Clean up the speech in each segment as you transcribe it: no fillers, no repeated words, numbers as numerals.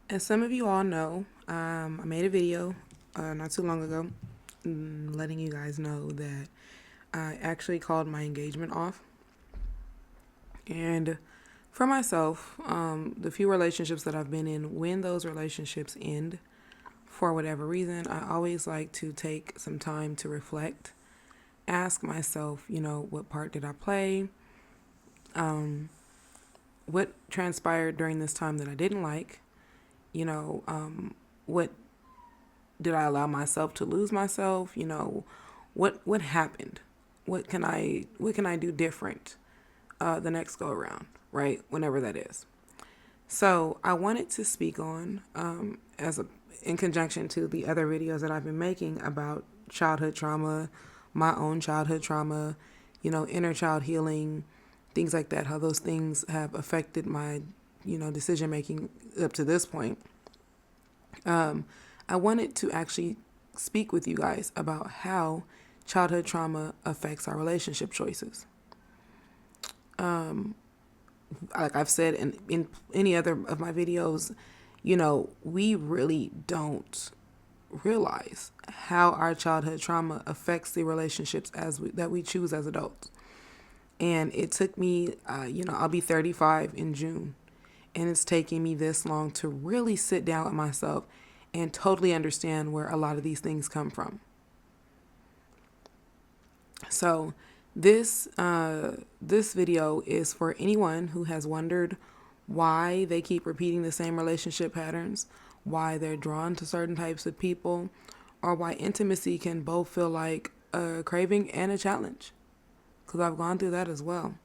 As some of you all know, I made a video not too long ago letting you guys know that I actually called my engagement off. And for myself, the few relationships that I've been in, when those relationships end for whatever reason, I always like to take some time to reflect, ask myself, what part did I play? What transpired during this time that I didn't like? What did I allow myself to lose myself? What happened? What can I do different the next go around, right? Whenever that is. So I wanted to speak on as a in conjunction to the other videos that I've been making about childhood trauma, my own childhood trauma, inner child healing, things like that. How those things have affected my decision making up to this point. I wanted to actually speak with you guys about how childhood trauma affects our relationship choices. Like I've said in any other of my videos, we really don't realize how our childhood trauma affects the relationships that we choose as adults. And it took me, I'll be 35 in June, and it's taking me this long to really sit down with myself and totally understand where a lot of these things come from. So this video is for anyone who has wondered why they keep repeating the same relationship patterns, why they're drawn to certain types of people, or why intimacy can both feel like a craving and a challenge. Because I've gone through that as well.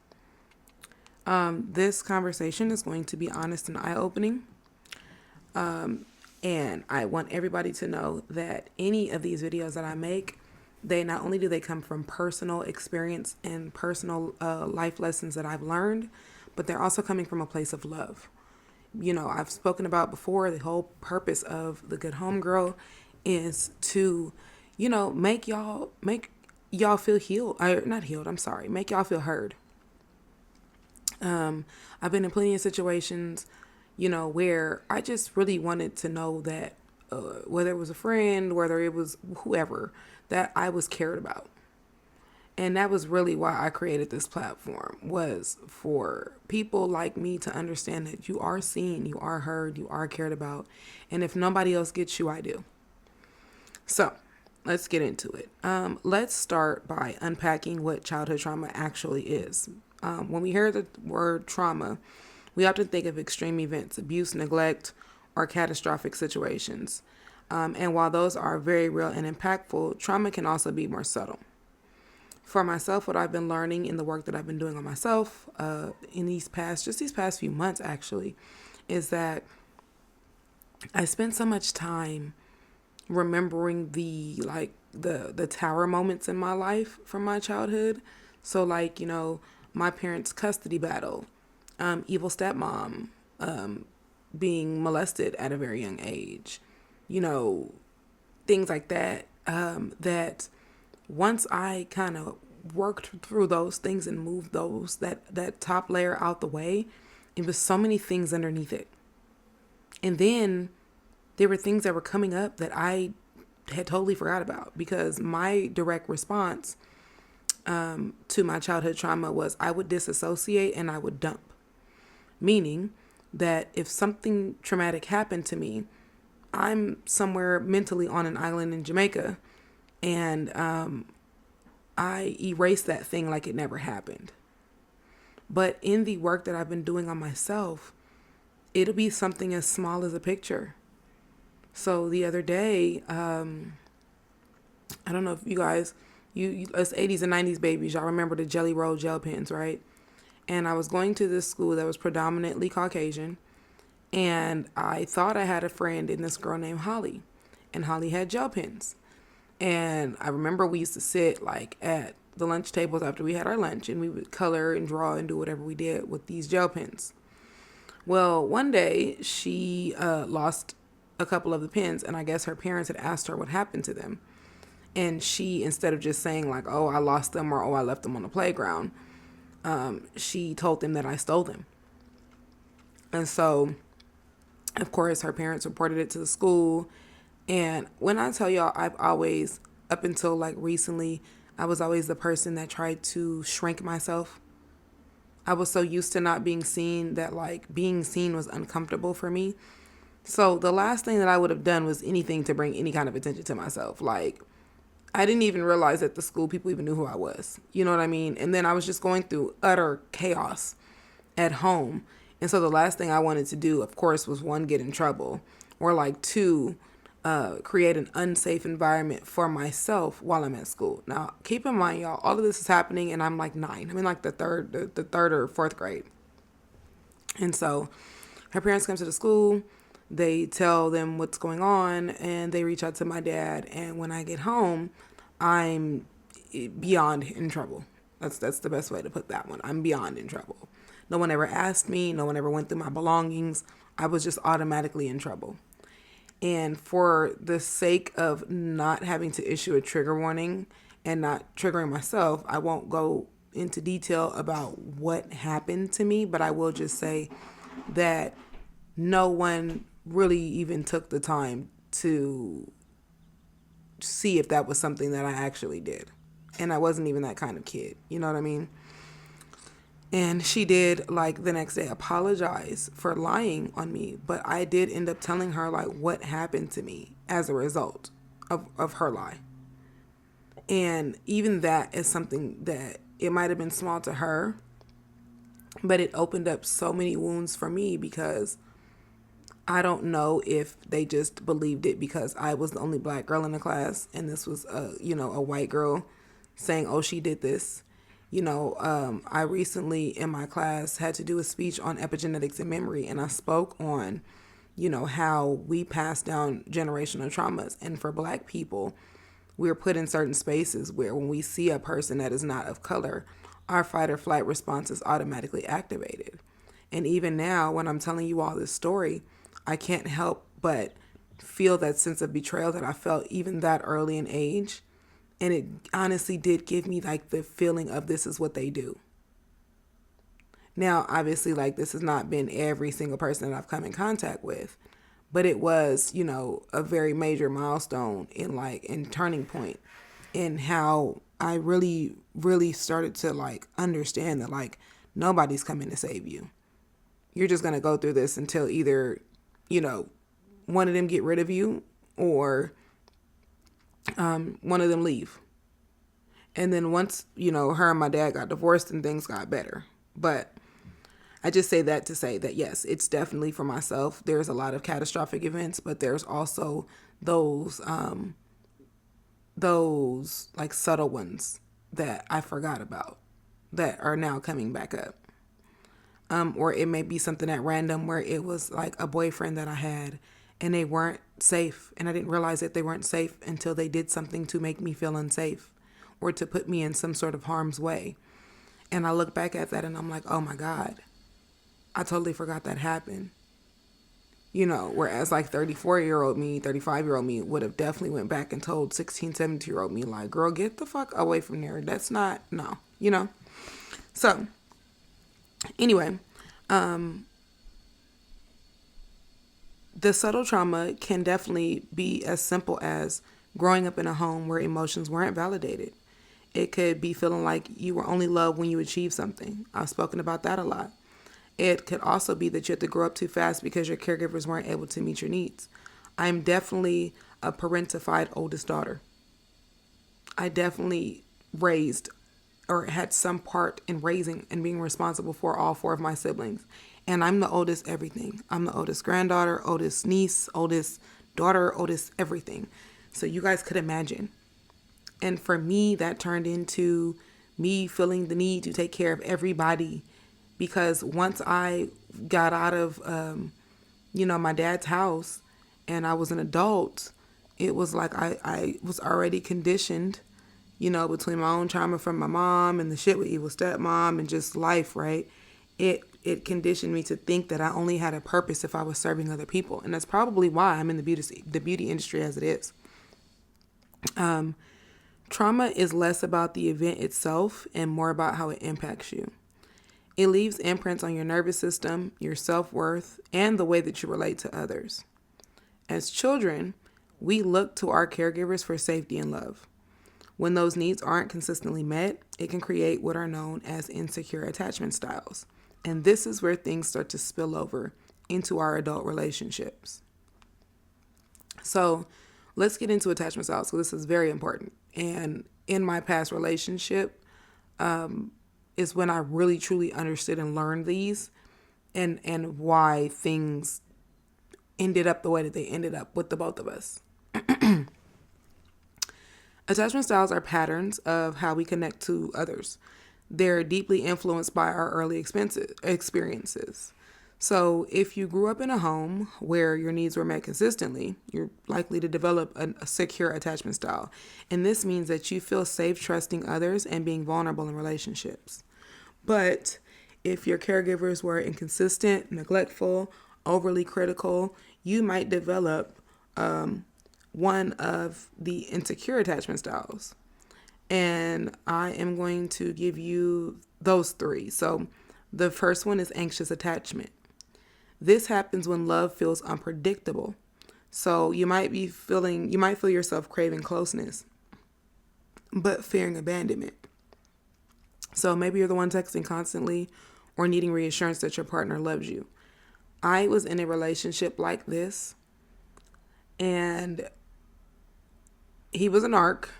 This conversation is going to be honest and eye-opening. And I want everybody to know that any of these videos that I make, they not only do they come from personal experience and personal life lessons that I've learned, but they're also coming from a place of love. I've spoken about before, the whole purpose of the Good Homegirl is to, make y'all feel healed. Not healed, I'm sorry. Make y'all feel heard. I've been in plenty of situations, where I just really wanted to know that whether it was a friend, whether it was whoever, that I was cared about. And that was really why I created this platform, was for people like me to understand that you are seen, you are heard, you are cared about. And if nobody else gets you, I do. So let's get into it. Let's start by unpacking what childhood trauma actually is. When we hear the word trauma, we often think of extreme events, abuse, neglect, or catastrophic situations. And while those are very real and impactful, trauma can also be more subtle. For myself, what I've been learning in the work that I've been doing on myself in these past few months actually, is that I spent so much time remembering the tower moments in my life from my childhood. So my parents' custody battle, evil stepmom, being molested at a very young age, you know, things like that. That once I kind of worked through those things and moved that top layer out the way, it was so many things underneath it. And then there were things that were coming up that I had totally forgot about, because my direct response to my childhood trauma was I would disassociate and I would dump. Meaning that if something traumatic happened to me, I'm somewhere mentally on an island in Jamaica, and I erase that thing like it never happened. But in the work that I've been doing on myself, it'll be something as small as a picture. So the other day, I don't know if you guys, you us 80s and 90s babies, y'all remember the Jelly Roll gel pens, right? And I was going to this school that was predominantly Caucasian, and I thought I had a friend in this girl named Holly, and Holly had gel pens. And I remember we used to sit like at the lunch tables after we had our lunch, and we would color and draw and do whatever we did with these gel pens. Well, one day she lost a couple of the pens, and I guess her parents had asked her what happened to them. And she, instead of just saying like, "Oh, I lost them," or "Oh, I left them on the playground," she told them that I stole them. And so Of course, her parents reported it to the school. And when I tell y'all, I've always, up until like recently, I was always the person that tried to shrink myself. I was so used to not being seen that like being seen was uncomfortable for me. So the last thing that I would have done was anything to bring any kind of attention to myself. Like, I didn't even realize that the school people even knew who I was. You know what I mean? And then I was just going through utter chaos at home. And so the last thing I wanted to do, of course, was one, get in trouble, or like two, create an unsafe environment for myself while I'm at school. Now, keep in mind, y'all, all of this is happening, and I'm like 9. I'm in like the third or fourth grade. And so her parents come to the school, they tell them what's going on, and they reach out to my dad. And when I get home, I'm beyond in trouble. That's the best way to put that one. I'm beyond in trouble. No one ever asked me, no one ever went through my belongings. I was just automatically in trouble. And for the sake of not having to issue a trigger warning and not triggering myself, I won't go into detail about what happened to me, but I will just say that no one really even took the time to see if that was something that I actually did. And I wasn't even that kind of kid. You know what I mean? And she did, like, the next day apologize for lying on me. But I did end up telling her, like, what happened to me as a result of her lie. And even that is something that it might have been small to her, but it opened up so many wounds for me, because I don't know if they just believed it because I was the only black girl in the class and this was a white girl saying, oh, she did this. I recently in my class had to do a speech on epigenetics and memory, and I spoke on, how we pass down generational traumas. And for black people, we're put in certain spaces where when we see a person that is not of color, our fight or flight response is automatically activated. And even now, when I'm telling you all this story, I can't help but feel that sense of betrayal that I felt even that early in age. And it honestly did give me like the feeling of this is what they do. Now, obviously, like, this has not been every single person that I've come in contact with, but it was, a very major milestone in turning point in how I really, really started to like understand that like nobody's coming to save you. You're just going to go through this until either, one of them get rid of you or one of them leave. And then once, her and my dad got divorced and things got better. But I just say that to say that, yes, it's definitely for myself. There's a lot of catastrophic events, but there's also those like subtle ones that I forgot about that are now coming back up. Or it may be something at random where it was like a boyfriend that I had and they weren't safe. And I didn't realize that they weren't safe until they did something to make me feel unsafe or to put me in some sort of harm's way. And I look back at that and I'm like, oh my God, I totally forgot that happened. Whereas like 34-year-old me, 35-year-old me would have definitely went back and told 16, 17-year-old me, like, girl, get the fuck away from there. That's not, no, So anyway, the subtle trauma can definitely be as simple as growing up in a home where emotions weren't validated. It could be feeling like you were only loved when you achieved something. I've spoken about that a lot. It could also be that you had to grow up too fast because your caregivers weren't able to meet your needs. I'm definitely a parentified oldest daughter. I definitely raised or had some part in raising and being responsible for all 4 of my siblings. And I'm the oldest everything. I'm the oldest granddaughter, oldest niece, oldest daughter, oldest everything. So you guys could imagine. And for me, that turned into me feeling the need to take care of everybody. Because once I got out of, my dad's house and I was an adult, it was like I was already conditioned, between my own trauma from my mom and the shit with evil stepmom and just life, right? It conditioned me to think that I only had a purpose if I was serving other people. And that's probably why I'm in the beauty industry as it is. Trauma is less about the event itself and more about how it impacts you. It leaves imprints on your nervous system, your self worth, and the way that you relate to others. As children, we look to our caregivers for safety and love. When those needs aren't consistently met, it can create what are known as insecure attachment styles. And this is where things start to spill over into our adult relationships. So let's get into attachment styles. So this is very important. And in my past relationship is when I really truly understood and learned these and why things ended up the way that they ended up with the both of us. Attachment styles are patterns of how we connect to others. They're deeply influenced by our early experiences. So, if you grew up in a home where your needs were met consistently, you're likely to develop a secure attachment style. And this means that you feel safe trusting others and being vulnerable in relationships. But if your caregivers were inconsistent, neglectful, overly critical, you might develop one of the insecure attachment styles. And I am going to give you those three. So the first one is anxious attachment. This happens when love feels unpredictable. So you might feel yourself craving closeness, but fearing abandonment. So maybe you're the one texting constantly or needing reassurance that your partner loves you. I was in a relationship like this, and he was an arc,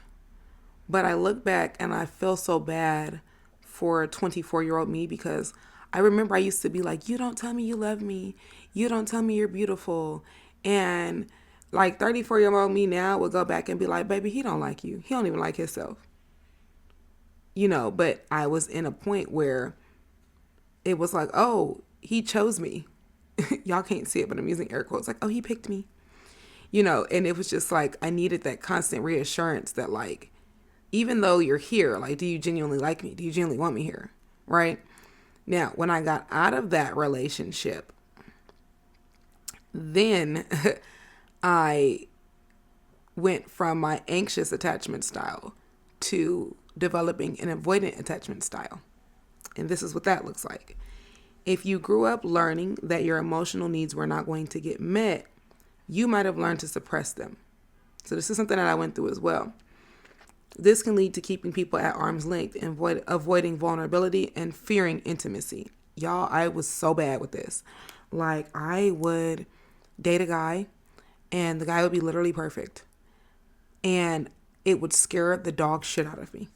but I look back and I feel so bad for 24-year-old me because I remember I used to be like, you don't tell me you love me. You don't tell me you're beautiful. And like 34-year-old me now would go back and be like, baby, he don't like you. He don't even like himself. But I was in a point where it was like, oh, he chose me. Y'all can't see it, but I'm using air quotes. Like, oh, he picked me. And it was just like, I needed that constant reassurance that like, even though you're here, like, do you genuinely like me? Do you genuinely want me here? Right? Now, when I got out of that relationship, then I went from my anxious attachment style to developing an avoidant attachment style. And this is what that looks like. If you grew up learning that your emotional needs were not going to get met, you might have learned to suppress them. So this is something that I went through as well. This can lead to keeping people at arm's length and avoiding vulnerability and fearing intimacy. Y'all, I was so bad with this. Like, I would date a guy and the guy would be literally perfect. And it would scare the dog shit out of me.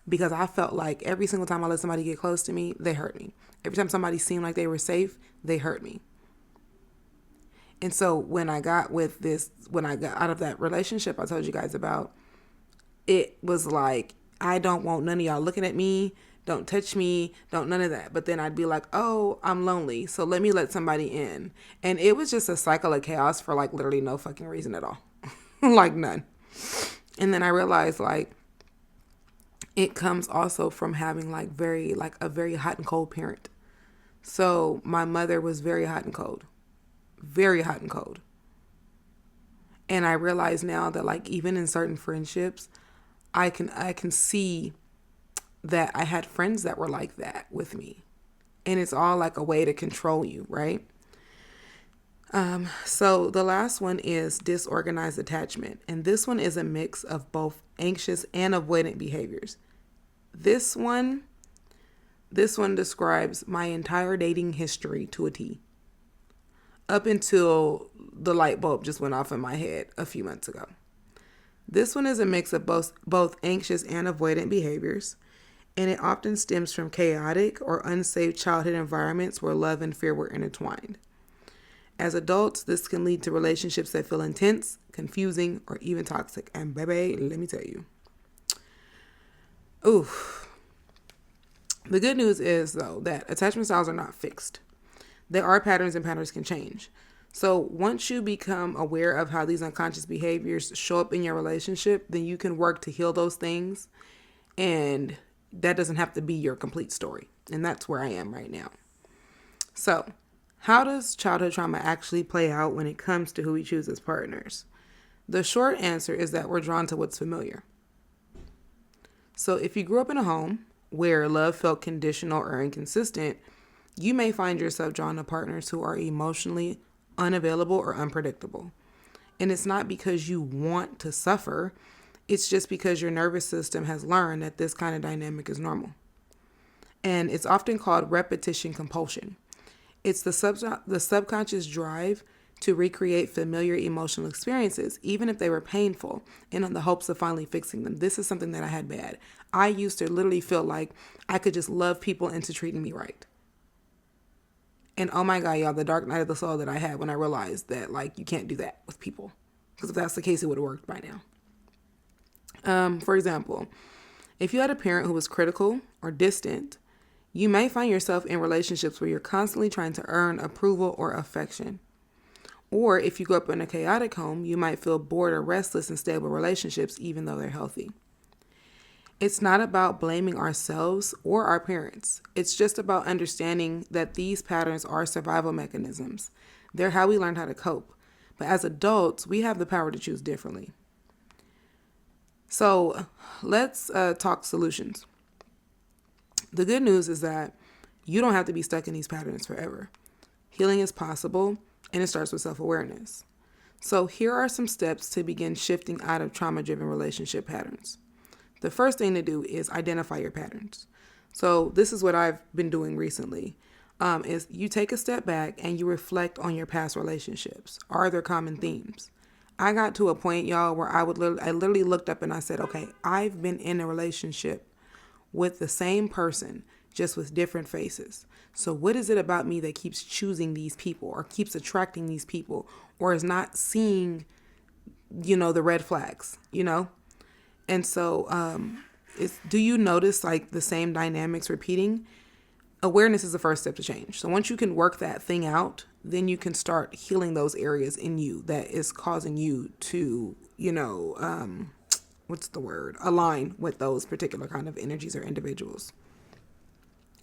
Because I felt like every single time I let somebody get close to me, they hurt me. Every time somebody seemed like they were safe, they hurt me. And so when I got out of that relationship I told you guys about, it was like, I don't want none of y'all looking at me. Don't touch me. Don't none of that. But then I'd be like, oh, I'm lonely. So let me let somebody in. And it was just a cycle of chaos for like literally no fucking reason at all. Like none. And then I realized like it comes also from having a very hot and cold parent. So my mother was very hot and cold. Very hot and cold. And I realize now that like even in certain friendships, I can see that I had friends that were like that with me. And it's all like a way to control you, right? So the last one is disorganized attachment. And this one is a mix of both anxious and avoidant behaviors. This one describes my entire dating history to a T. Up until the light bulb just went off in my head a few months ago. This one is a mix of both anxious and avoidant behaviors, and it often stems from chaotic or unsafe childhood environments where love and fear were intertwined. As adults, this can lead to relationships that feel intense, confusing, or even toxic. And baby, let me tell you. Oof. The good news is, though, that attachment styles are not fixed. There are patterns and patterns can change. So once you become aware of how these unconscious behaviors show up in your relationship, then you can work to heal those things. And that doesn't have to be your complete story. And that's where I am right now. So how does childhood trauma actually play out when it comes to who we choose as partners? The short answer is that we're drawn to what's familiar. So if you grew up in a home where love felt conditional or inconsistent, you may find yourself drawn to partners who are emotionally unavailable or unpredictable. And it's not because you want to suffer, it's just because your nervous system has learned that this kind of dynamic is normal. And it's often called repetition compulsion. It's the subconscious drive to recreate familiar emotional experiences, even if they were painful, in the hopes of finally fixing them. This is something that I had bad. I used to literally feel like I could just love people into treating me right. And oh my God, y'all, the dark night of the soul that I had when I realized that, like, you can't do that with people. Because if that's the case, it would have worked by now. For example, if you had a parent who was critical or distant, you may find yourself in relationships where you're constantly trying to earn approval or affection. Or if you grew up in a chaotic home, you might feel bored or restless in stable relationships, even though they're healthy. It's not about blaming ourselves or our parents. It's just about understanding that these patterns are survival mechanisms. They're how we learned how to cope. But as adults, we have the power to choose differently. So let's talk solutions. The good news is that you don't have to be stuck in these patterns forever. Healing is possible, and it starts with self-awareness. So here are some steps to begin shifting out of trauma-driven relationship patterns. The first thing to do is identify your patterns. So this is what I've been doing recently, is you take a step back and you reflect on your past relationships. Are there common themes? I got to a point, y'all, where I literally looked up and I said, okay, I've been in a relationship with the same person, just with different faces. So what is it about me that keeps choosing these people or keeps attracting these people or is not seeing, the red flags, And so do you notice like the same dynamics repeating? Awareness is the first step to change. So once you can work that thing out, then you can start healing those areas in you that is causing you to, align with those particular kind of energies or individuals.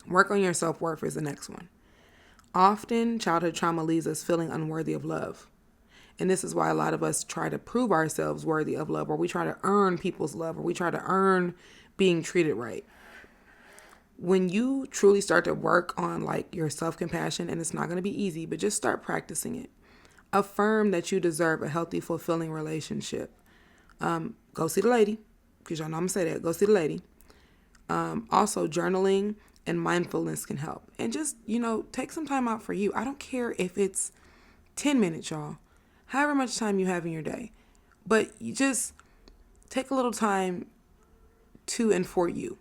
Work on your self-worth is the next one. Often, childhood trauma leaves us feeling unworthy of love. And this is why a lot of us try to prove ourselves worthy of love, or we try to earn people's love, or we try to earn being treated right. When you truly start to work on like your self-compassion, and it's not going to be easy, but just start practicing it. Affirm that you deserve a healthy, fulfilling relationship. Go see the lady, because y'all know I'm going to say that. Go see the lady. Also, journaling and mindfulness can help. And just, take some time out for you. I don't care if it's 10 minutes, y'all. However much time you have in your day. But you just take a little time to and for you.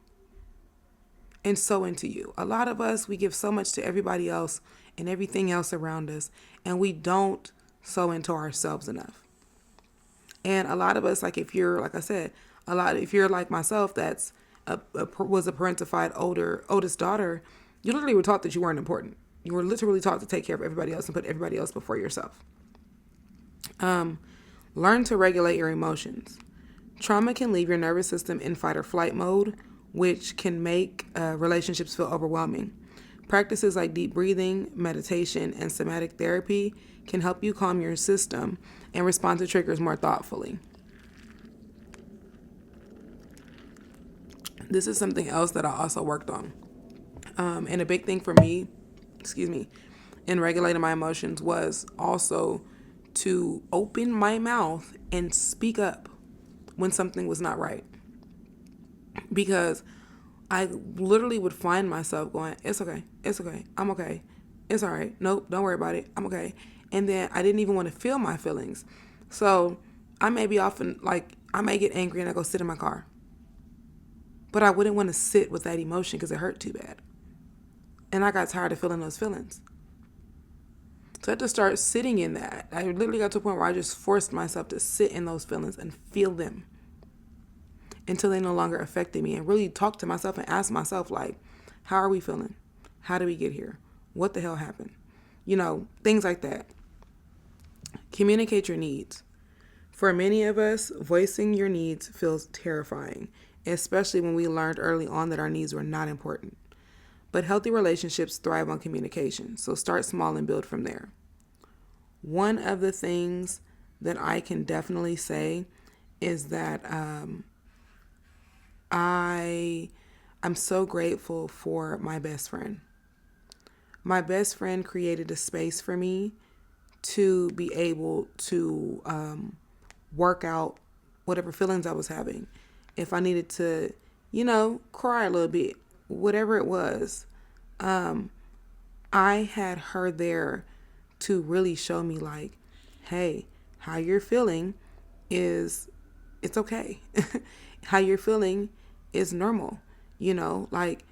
And so into you. A lot of us, we give so much to everybody else and everything else around us. And we don't sow into ourselves enough. And a lot of us, like if you're, like I said, if you're like myself, that's was a parentified oldest daughter, you literally were taught that you weren't important. You were literally taught to take care of everybody else and put everybody else before yourself. Learn to regulate your emotions. Trauma can leave your nervous system in fight or flight mode, which can make relationships feel overwhelming. Practices like deep breathing, meditation, and somatic therapy can help you calm your system and respond to triggers more thoughtfully. This is something else that I also worked on. And a big thing for me, in regulating my emotions was also to open my mouth and speak up when something was not right. Because I literally would find myself going, it's okay, I'm okay, it's all right, nope, don't worry about it, I'm okay. And then I didn't even want to feel my feelings. So I may be often, I may get angry and I go sit in my car. But I wouldn't want to sit with that emotion because it hurt too bad. And I got tired of feeling those feelings. So I had to start sitting in that. I literally got to a point where I just forced myself to sit in those feelings and feel them until they no longer affected me, and really talk to myself and ask myself, how are we feeling? How did we get here? What the hell happened? Things like that. Communicate your needs. For many of us, voicing your needs feels terrifying, especially when we learned early on that our needs were not important. But healthy relationships thrive on communication, so start small and build from there. One of the things that I can definitely say is that I I'm so grateful for my best friend. My best friend created a space for me to be able to work out whatever feelings I was having. If I needed to, cry a little bit, whatever it was, I had her there to really show me, like, hey, how you're feeling is, it's okay. How you're feeling is normal. Like,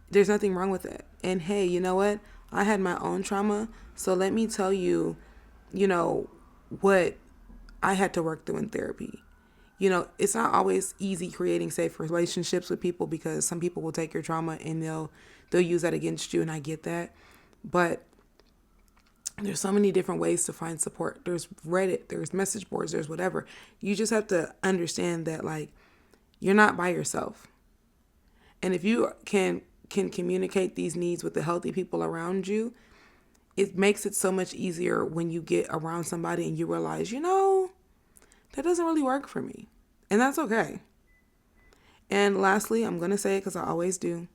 there's nothing wrong with it. And hey, you know what? I had my own trauma. So let me tell you, what I had to work through in therapy. It's not always easy creating safe relationships with people, because some people will take your trauma and they'll use that against you, and I get that. But there's so many different ways to find support. There's Reddit, there's message boards, there's whatever. You just have to understand that, like, you're not by yourself. And if you can communicate these needs with the healthy people around you, it makes it so much easier when you get around somebody and you realize, that doesn't really work for me. And that's okay. And lastly, I'm going to say it because I always do.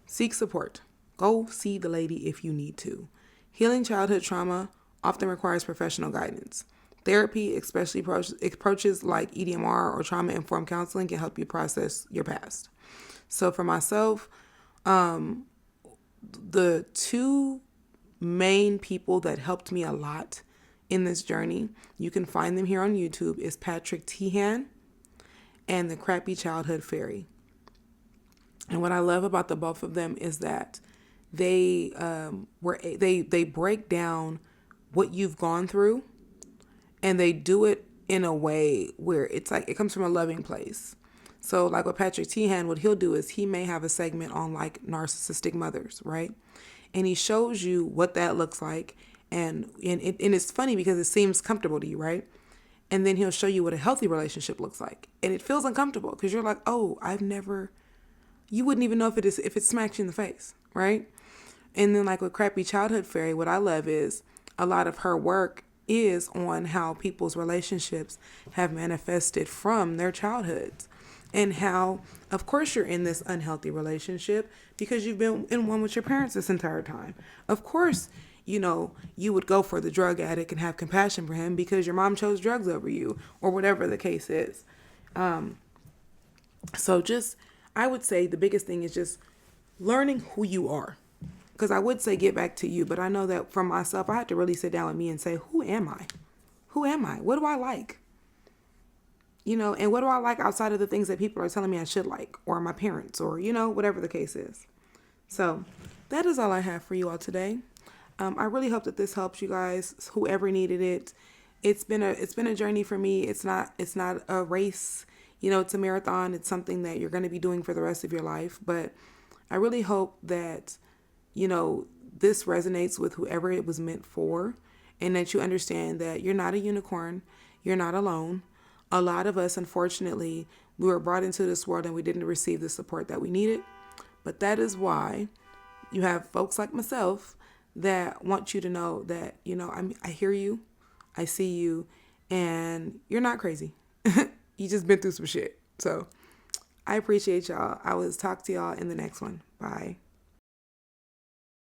Seek support. Go see the lady if you need to. Healing childhood trauma often requires professional guidance. Therapy, especially approaches like EDMR or trauma-informed counseling, can help you process your past. So for myself, the two main people that helped me a lot in this journey, you can find them here on YouTube, is Patrick Teahan and the Crappy Childhood Fairy. And what I love about the both of them is that they break down what you've gone through, and they do it in a way where it's like it comes from a loving place. So like with Patrick Teahan, what he'll do is he may have a segment on like narcissistic mothers, right? And he shows you what that looks like. And it's funny because it seems comfortable to you, right? And then he'll show you what a healthy relationship looks like. And it feels uncomfortable because you're like, oh, you wouldn't even know if it smacks you in the face, right? And then like with Crappy Childhood Fairy, what I love is a lot of her work is on how people's relationships have manifested from their childhoods, and how, of course, you're in this unhealthy relationship because you've been in one with your parents this entire time. Of course, you would go for the drug addict and have compassion for him because your mom chose drugs over you, or whatever the case is. So I would say the biggest thing is just learning who you are. Because I would say get back to you, but I know that for myself, I had to really sit down with me and say, who am I? Who am I? What do I like? And what do I like outside of the things that people are telling me I should like, or my parents, or, whatever the case is. So that is all I have for you all today. I really hope that this helps you guys, whoever needed it. It's been a journey for me. It's not a race. It's a marathon. It's something that you're going to be doing for the rest of your life. But I really hope that, this resonates with whoever it was meant for, and that you understand that you're not a unicorn. You're not alone. A lot of us, unfortunately, we were brought into this world and we didn't receive the support that we needed. But that is why you have folks like myself that want you to know that, I hear you, I see you, and you're not crazy. You just been through some shit. So I appreciate y'all. I will talk to y'all in the next one. Bye.